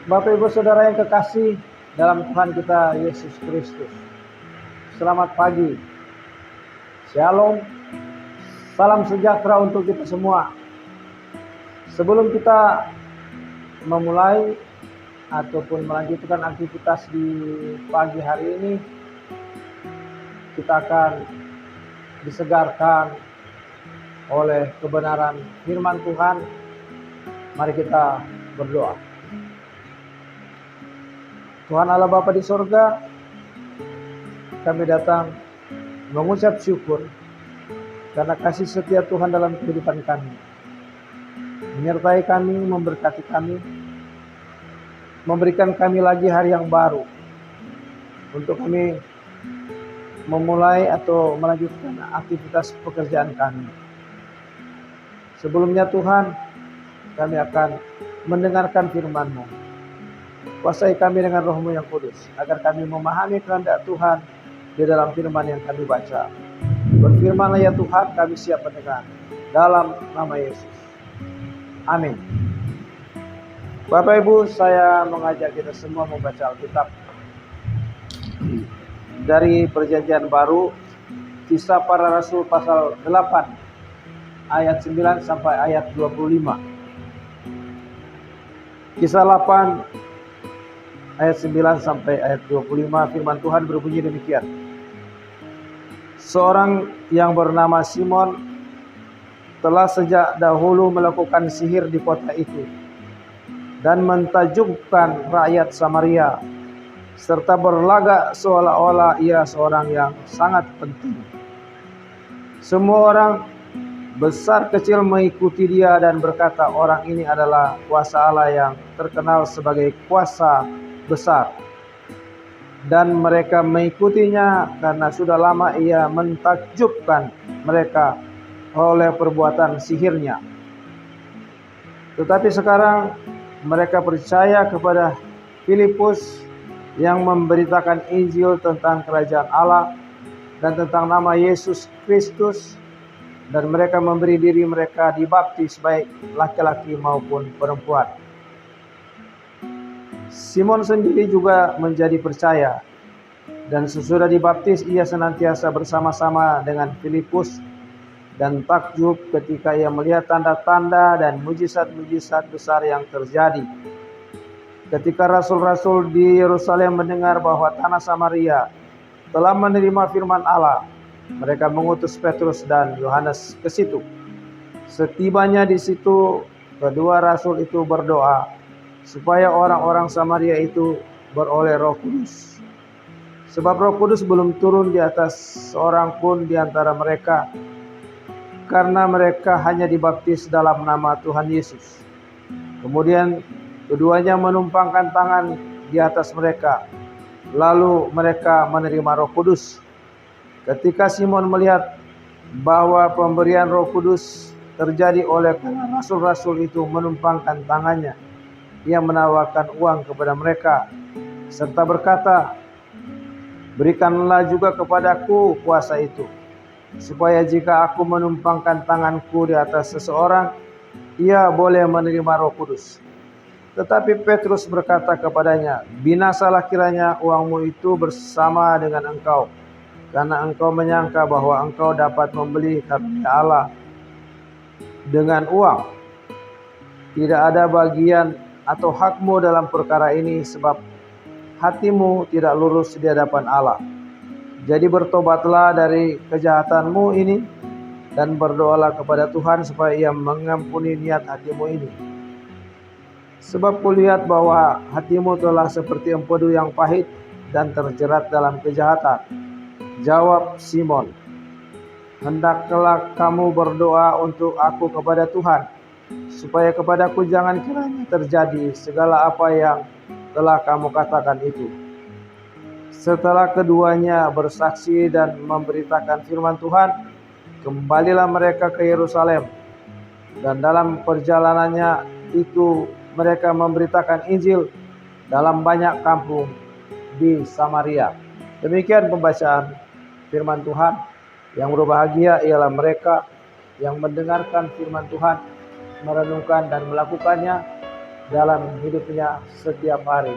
Bapak Ibu Saudara yang kekasih dalam Tuhan kita Yesus Kristus. Selamat pagi. Shalom. Salam sejahtera untuk kita semua. Sebelum kita memulai ataupun melanjutkan aktivitas di pagi hari ini, kita akan disegarkan oleh kebenaran firman Tuhan. Mari kita berdoa. Tuhan Allah Bapa di sorga, kami datang mengucap syukur karena kasih setia Tuhan dalam kehidupan kami. Menyertai kami, memberkati kami, memberikan kami lagi hari yang baru untuk kami memulai atau melanjutkan aktivitas pekerjaan kami. Sebelumnya Tuhan, kami akan mendengarkan firman-Mu. Kuasai kami dengan Roh-Mu yang kudus, agar kami memahami kehendak Tuhan di dalam firman yang kami baca. Berfirmanlah ya Tuhan, kami siap mendengar. Dalam nama Yesus. Amin. Bapak Ibu, saya mengajak kita semua membaca Alkitab dari Perjanjian Baru, Kisah Para Rasul pasal 8 ayat 9 sampai ayat 25. Kisah 8 ayat 9 sampai ayat 25, firman Tuhan berbunyi demikian. Seorang yang bernama Simon telah sejak dahulu melakukan sihir di kota itu dan mentajukkan rakyat Samaria, serta berlagak seolah-olah ia seorang yang sangat penting. Semua orang besar kecil mengikuti dia dan berkata, orang ini adalah kuasa Allah yang terkenal sebagai kuasa besar. Dan mereka mengikutinya karena sudah lama ia mentakjubkan mereka oleh perbuatan sihirnya. Tetapi sekarang mereka percaya kepada Filipus yang memberitakan Injil tentang kerajaan Allah dan tentang nama Yesus Kristus, dan mereka memberi diri mereka dibaptis baik laki-laki maupun perempuan. Simon sendiri juga menjadi percaya, dan sesudah dibaptis ia senantiasa bersama-sama dengan Filipus dan takjub ketika ia melihat tanda-tanda dan mujizat-mujizat besar yang terjadi. Ketika rasul-rasul di Yerusalem mendengar bahwa tanah Samaria telah menerima firman Allah, mereka mengutus Petrus dan Yohanes ke situ. Setibanya di situ, kedua rasul itu berdoa supaya orang-orang Samaria itu beroleh Roh Kudus. Sebab Roh Kudus belum turun di atas seorang pun di antara mereka, karena mereka hanya dibaptis dalam nama Tuhan Yesus. Kemudian keduanya menumpangkan tangan di atas mereka, lalu mereka menerima Roh Kudus. Ketika Simon melihat bahwa pemberian Roh Kudus terjadi oleh karena rasul-rasul itu menumpangkan tangannya, ia menawarkan uang kepada mereka serta berkata, berikanlah juga kepadaku kuasa itu, supaya jika aku menumpangkan tanganku di atas seseorang, ia boleh menerima Roh Kudus. Tetapi Petrus berkata kepadanya, binasalah kiranya uangmu itu bersama dengan engkau, karena engkau menyangka bahwa engkau dapat membeli karunia Allah dengan uang. Tidak ada bagian atau hakmu dalam perkara ini, sebab hatimu tidak lurus di hadapan Allah. Jadi bertobatlah dari kejahatanmu ini dan berdoalah kepada Tuhan supaya ia mengampuni niat hatimu ini. Sebab kulihat bahwa hatimu telah seperti empedu yang pahit dan terjerat dalam kejahatan. Jawab Simon, hendaklah kamu berdoa untuk aku kepada Tuhan, supaya kepadaku jangan kiranya terjadi segala apa yang telah kamu katakan itu. Setelah keduanya bersaksi dan memberitakan firman Tuhan, kembalilah mereka ke Yerusalem. Dan dalam perjalanannya itu mereka memberitakan Injil dalam banyak kampung di Samaria. Demikian pembacaan firman Tuhan. Yang berbahagia ialah mereka yang mendengarkan firman Tuhan, merenungkan dan melakukannya, dalam hidupnya setiap hari.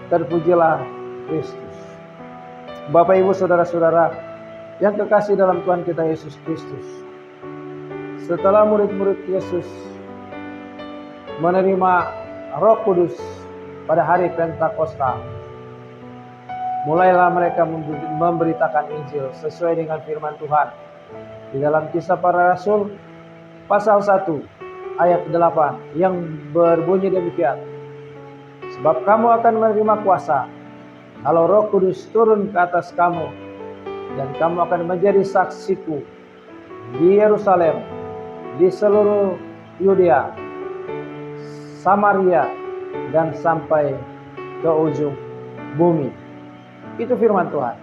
Terpujilah Kristus. Bapak Ibu Saudara-saudara yang kekasih dalam Tuhan kita Yesus Kristus, setelah murid-murid Yesus menerima Roh Kudus pada hari Pentakosta, mulailah mereka memberitakan Injil sesuai dengan firman Tuhan. Di dalam Kisah Para Rasul pasal 1 ayat 8 yang berbunyi demikian. Sebab kamu akan menerima kuasa kalau Roh Kudus turun ke atas kamu, dan kamu akan menjadi saksiku di Yerusalem, di seluruh Yudea, Samaria, dan sampai ke ujung bumi. Itu firman Tuhan.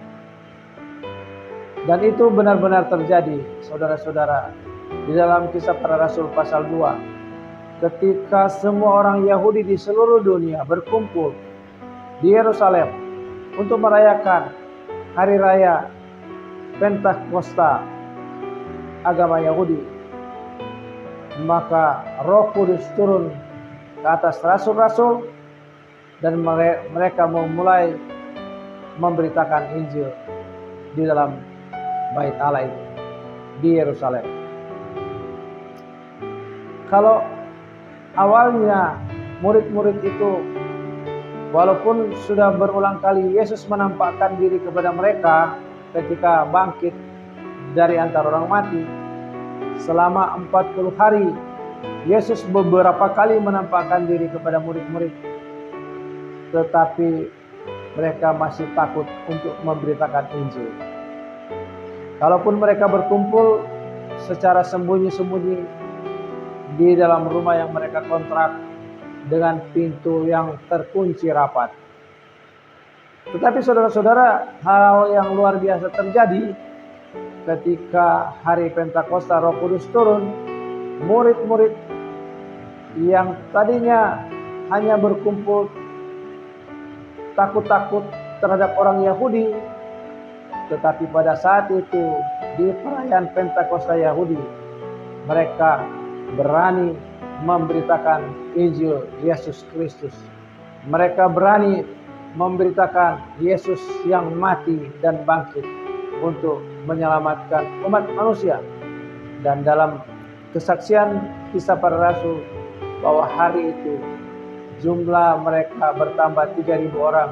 Dan itu benar-benar terjadi, saudara-saudara, di dalam Kisah Para Rasul pasal 2. Ketika semua orang Yahudi di seluruh dunia berkumpul di Yerusalem untuk merayakan hari raya Pentakosta agama Yahudi, maka Roh Kudus turun ke atas rasul-rasul dan mereka memulai memberitakan Injil di dalam Bait Allah itu di Yerusalem. Kalau awalnya murid-murid itu, walaupun sudah berulang kali Yesus menampakkan diri kepada mereka ketika bangkit dari antara orang mati, selama 40 hari Yesus beberapa kali menampakkan diri kepada murid-murid, tetapi mereka masih takut untuk memberitakan Injil. Kalaupun mereka berkumpul secara sembunyi-sembunyi di dalam rumah yang mereka kontrak dengan pintu yang terkunci rapat. Tetapi saudara-saudara, hal yang luar biasa terjadi ketika hari Pentakosta. Roh Kudus turun. Murid-murid yang tadinya hanya berkumpul takut-takut terhadap orang Yahudi, tetapi pada saat itu di perayaan Pentakosta Yahudi, mereka berani memberitakan Injil Yesus Kristus. Mereka berani memberitakan Yesus yang mati dan bangkit untuk menyelamatkan umat manusia. Dan dalam kesaksian Kisah Para Rasul bahwa hari itu jumlah mereka bertambah 3.000 orang.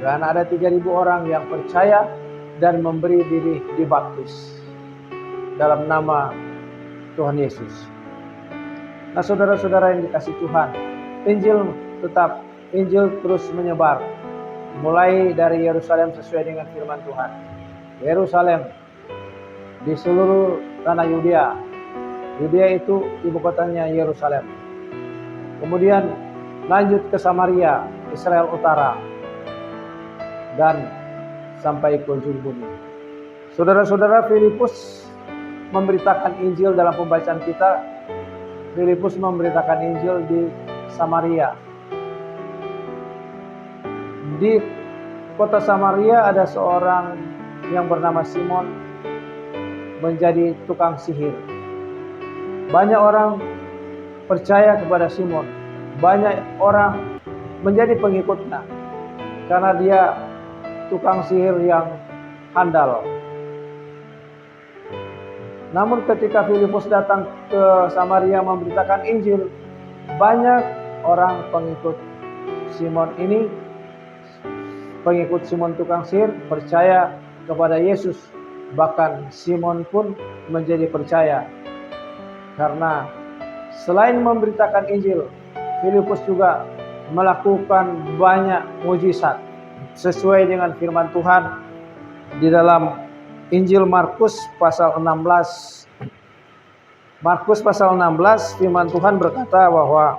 Dan ada 3.000 orang yang percaya dan memberi diri dibaptis dalam nama Tuhan Yesus. Nah, saudara-saudara yang dikasihi Tuhan, Injil terus menyebar, mulai dari Yerusalem sesuai dengan firman Tuhan. Yerusalem di seluruh tanah Yudea. Yudea itu ibu kotanya Yerusalem. Kemudian lanjut ke Samaria, Israel Utara, dan sampai ke ujung bumi. Saudara-saudara, Filipus memberitakan Injil dalam pembacaan kita. Filipus memberitakan Injil di Samaria. Di kota Samaria ada seorang yang bernama Simon menjadi tukang sihir. Banyak orang percaya kepada Simon. Banyak orang menjadi pengikutnya karena dia tukang sihir yang handal. Namun ketika Filipus datang ke Samaria memberitakan Injil, banyak orang pengikut Simon ini, pengikut Simon tukang sihir, percaya kepada Yesus. Bahkan Simon pun menjadi percaya. Karena selain memberitakan Injil, Filipus juga melakukan banyak mujizat sesuai dengan firman Tuhan di dalam Injil Markus pasal 16. Markus pasal 16, firman Tuhan berkata bahwa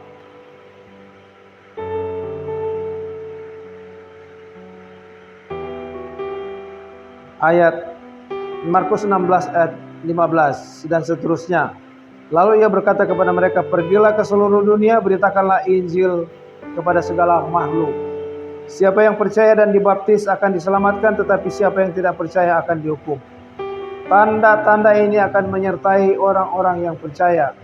ayat Markus 16 ayat 15 dan seterusnya. Lalu ia berkata kepada mereka, pergilah ke seluruh dunia, beritakanlah Injil kepada segala makhluk. Siapa yang percaya dan dibaptis akan diselamatkan, tetapi siapa yang tidak percaya akan dihukum. Tanda-tanda ini akan menyertai orang-orang yang percaya.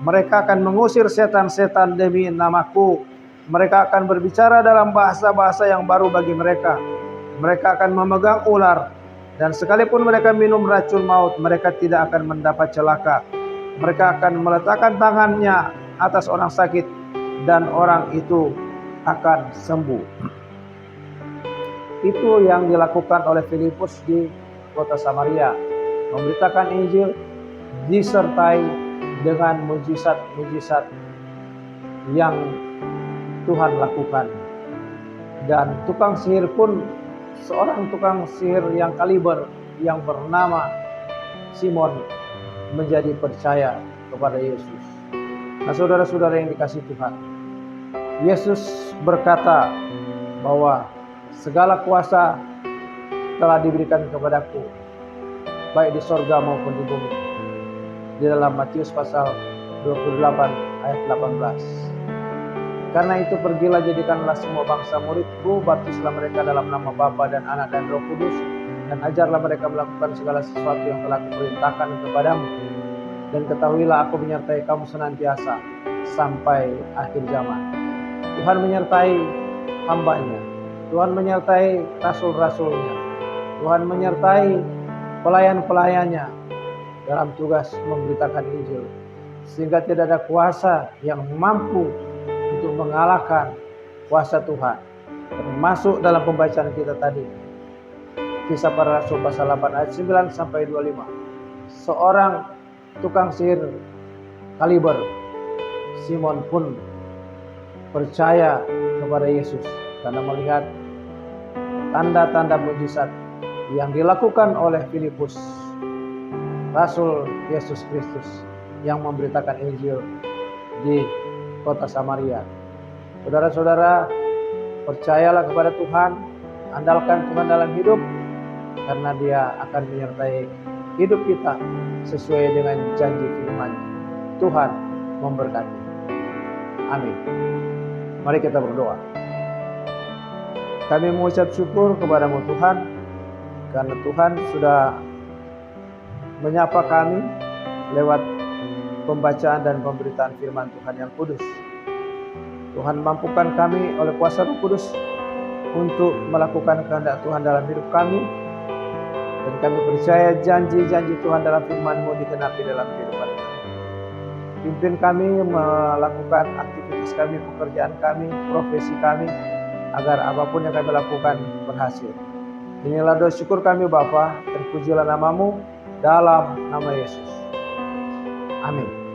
Mereka akan mengusir setan-setan demi namaku. Mereka akan berbicara dalam bahasa-bahasa yang baru bagi mereka. Mereka akan memegang ular, dan sekalipun mereka minum racun maut, mereka tidak akan mendapat celaka. Mereka akan meletakkan tangannya atas orang sakit, dan orang itu akan sembuh. Itu yang dilakukan oleh Filipus di kota Samaria, memberitakan Injil disertai dengan mujizat-mujizat yang Tuhan lakukan. Dan tukang sihir pun, seorang tukang sihir yang kaliber yang bernama Simon, menjadi percaya kepada Yesus. Nah, saudara-saudara yang dikasihi Tuhan, Yesus berkata bahwa segala kuasa telah diberikan kepadaku, baik di sorga maupun di bumi, di dalam Matius pasal 28 ayat 18. Karena itu pergilah, jadikanlah semua bangsa muridku, baptislah mereka dalam nama Bapa dan Anak dan Roh Kudus, dan ajarlah mereka melakukan segala sesuatu yang telah kuperintahkan kepadamu. Dan ketahuilah, aku menyertai kamu senantiasa sampai akhir zaman. Tuhan menyertai hamba-Nya, Tuhan menyertai rasul-rasulnya, Tuhan menyertai pelayan-pelayannya dalam tugas memberitakan Injil, sehingga tidak ada kuasa yang mampu untuk mengalahkan kuasa Tuhan. Termasuk dalam pembacaan kita tadi, Kisah Para Rasul pasal 8 ayat 9 sampai 25. Seorang tukang sihir kaliber, Simon, pun percaya kepada Yesus karena melihat tanda-tanda mujizat yang dilakukan oleh Filipus, Rasul Yesus Kristus, yang memberitakan Injil di kota Samaria. Saudara-saudara, percayalah kepada Tuhan, andalkan Tuhan dalam hidup, karena Dia akan menyertai hidup kita sesuai dengan janji firman-Nya. Tuhan memberkati. Amin. Mari kita berdoa. Kami mengucap syukur kepada-Mu Tuhan, karena Tuhan sudah menyapa kami lewat pembacaan dan pemberitaan firman Tuhan yang kudus. Tuhan, mampukan kami oleh kuasa Roh Kudus untuk melakukan kehendak Tuhan dalam hidup kami, dan kami percaya janji-janji Tuhan dalam firman-Mu digenapi dalam kehidupan kami. Pimpin kami melakukan aktivitas kami, pekerjaan kami, profesi kami, agar apapun yang kami lakukan berhasil. Inilah doa syukur kami Bapa, terpujilah nama-Mu dalam nama Yesus. Amin.